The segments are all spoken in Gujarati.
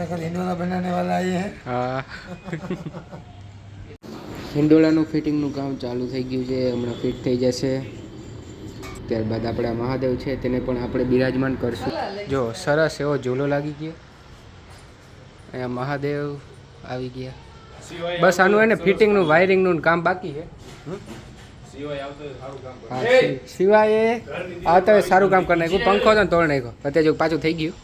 खैर हिंडोला बनाने वाला आए हैं। હા હિંડોળાનું ફિટિંગનું કામ ચાલુ થઈ ગયું છે, હમણાં ફિટ થઈ જશે. ત્યારબાદ આપણા મહાદેવ છે તેને પણ આપણે બિરાજમાન કરશું. જો સરસ એવો ઝૂલો લાગી ગયો. અહીંયા મહાદેવ આવી ગયા. બસ આનું એને ફિટિંગનું વાયરિંગનું કામ બાકી છે. સિવાય આવતા હોય સારું કામ કરી નાખ્યું. પંખો હતો ને તોડ નાખ્યો, અત્યારે જો પાછું થઈ ગયું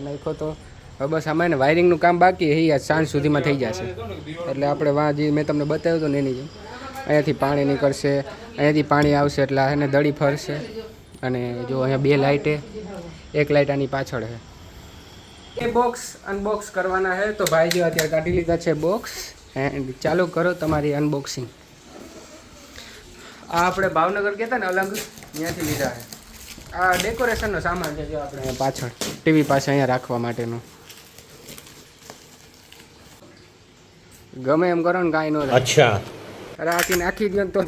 નાખ્યો તો હવે બસ આમાં એને વાયરિંગનું કામ બાકી છે. આજ સાંજ સુધીમાં થઈ જશે. એટલે આપણે વાં જે મેં તમને બતાવ્યું હતું ને એની જેમ અહીંયાથી પાણી નીકળશે, અહીંયાથી પાણી આવશે એટલે એને દડી ફરશે. અને જો અહીંયા બે લાઇટે, એક લાઇટ આની પાછળ છે. એ બોક્સ અનબોક્સ કરવાના છે તો ભાઈ જો અત્યારે કાઢી લીધા છે બોક્સ. એન્ડ ચાલુ કરો તમારી અનબોક્સિંગ. આ આપણે ભાવનગર કહેતા ને અલંગ, ત્યાંથી લીધા છે. આ ડેકોરેશનનો સામાન છે જો આપણે પાછળ ટીવી પાસે અહીંયા રાખવા માટેનું. ગમે એમ કરો ને કાંઈ ન થાય. અચ્છા રાખી નાખી દો તો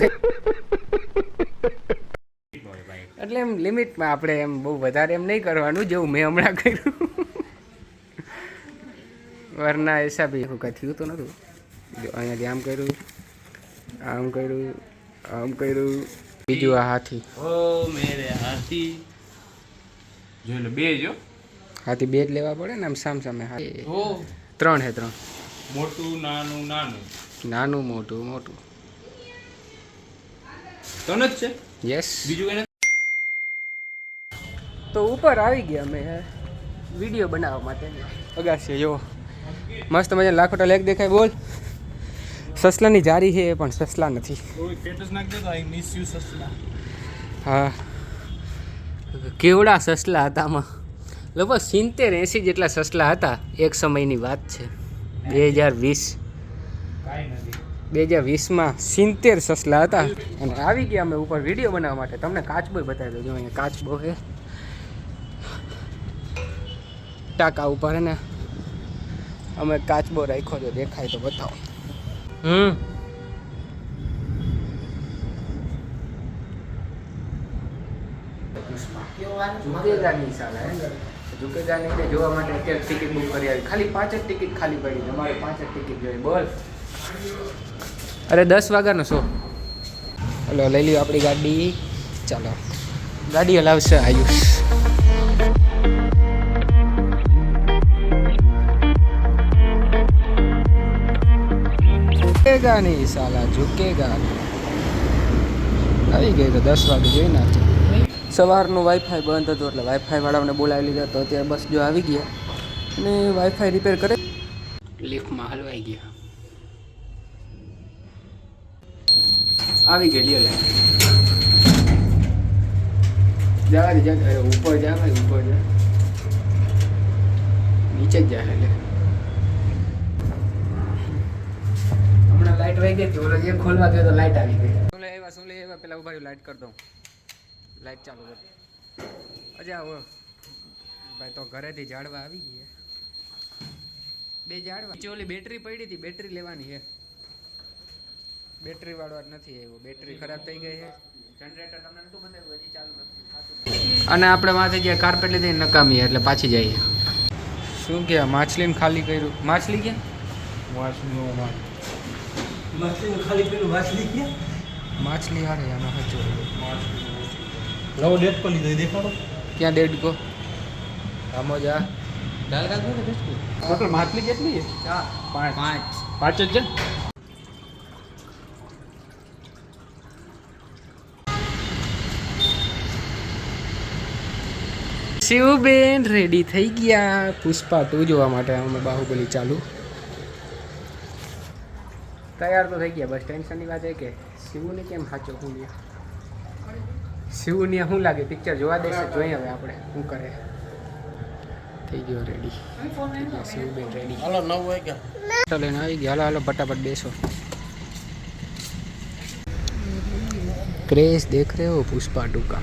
એટલે એમ લિમિટમાં આપણે એમ બહુ વધારે એમ નહીં કરવાનું જેવું મેં હમણાં કર્યું. વરના હિસાબે એવું કાંઈ થયું તો નહોતું. જો અહીંયાથી આમ કર્યું, આમ કર્યું, આમ કર્યું. બીજું આ હાથી. ઓ મેરે હાથી જોઈ લો. બે જો હાથી બે જ લેવા પડે ને આમ સામ સામે. હાથી 3 છે 3. મોટું નાનું નાનું નાનું મોટું મોટું ત્રણ જ છે. યસ. બીજું એને તો ઉપર આવી ગયા અમે વિડીયો બનાવવા માટે. અગાશી જો મસ્ત મજા લાખોટા લેક દેખાય. બોલ સસલાની જારી છે પણ સસલા નથી. સ્ટેટસ નાખ દે તો આઈ મિસ યુ સસલા. હા કેવડા સસલા હતા આમાં. લગભગ 70-80 જેટલા સસલા હતા. એક સમયની વાત છે 2020માં 70 સસલા હતા. અને આવી ગયા અમે ઉપર વિડીયો બનાવવા માટે. તમને કાચબો બતાવી દો. જો અહીંયા કાચબો છે ટાંકા ઉપર ને અમે કાચબો રાખ્યો. જો દેખાય તો બતાવો. ઝુકેગા નહીં જોવા માટે અત્યારે ટિકિટ બુક કરી આવી. ખાલી 5 જ ટિકિટ ખાલી પડી. તમારે 5 જ ટિકિટ જોઈએ. બોલ અરે 10 વાગ્યાનો શો. હલો લઈ લ્યો આપણી ગાડી. ચાલો ગાડી હલાવશે આયુષ. ઝુકેગા નહીં સાલા ઝુકેગા. આવી ગઈ તો 10 વાગે જોઈ નાખે. સવારનું વાઈફાઈ બંધ હતું એટલે વાઈફાઈ વાળાને બોલાવી લીધા. તો અત્યારે બસ જો આવી ગયા અને વાઈફાઈ રિપેર કરે. લિફ્ટમાં હલવાઈ ગયા. આવી ગઈ લ્યો લે. જવા દે જા. ઉપર જા ભાઈ ઉપર જા. નીચે જ જા. એટલે હમણાં લાઈટ વહી ગઈ. ઓલો જે ખોલવા ગયો તો લાઈટ આવી ગઈ. શું લે એવા પેલા ઉભા લાઈટ કરી દઉં. લાઈટ ચાલુ કર. અજા ભાઈ તો ઘરેથી ઝાડવા આવી ગયા. 2 ઝાડવા. નીચે ઓલી બેટરી પડી હતી. બેટરી લેવાની છે. બેટરી વાળો નથી આવ્યો. બેટરી ખરાબ થઈ ગઈ છે. જનરેટર તમને નતું બતાવ્યું હજી ચાલુ નથી. અને આપણે માથે જે કાર્પેટ લીધી નકામી એટલે પાછી જઈએ. શું કે માછલીને ખાલી કર્યું. માછલી ક્યાં? मछली खाली पेलू मछली क्या માછલી હારે આમાં હચો. लो डेट को लीधो देखाड़ो. ક્યાં દેડકો? આમો જા. दाल का दो डेट को ટોટલ માછલી કેટલી છે? 5 જ છે. શિવબેન રેડી થઈ ગયા પુષ્પા 2 જોવા માટે. અમે બાહુબલી ચાલુ તૈયાર તો થઈ ગયા. બસ ટેન્શનની વાત એ કે શિવને કેમ સાચો હું લે. શિવને શું લાગે પિક્ચર જોવા દેશે. જોઈએ હવે આપણે શું કરે. થઈ ગયો રેડી. શિવબેન રેડી. હાલો 9 વાગ્યા લઈને આવી ગયા. હાલો હાલો ફટાફટ બેસો. क्रेज देख रहे हो पुष्पा 2 का.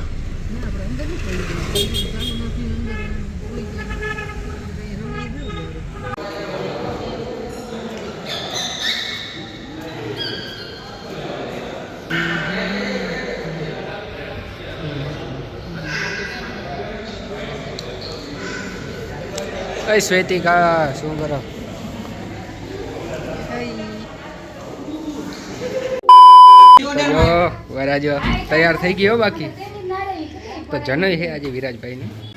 અય શ્વેતિકા શું કરો? તો જો વરાજો તૈયાર થઈ ગયો બાકી તો જનોઈ છે આજે વિરાજભાઈને.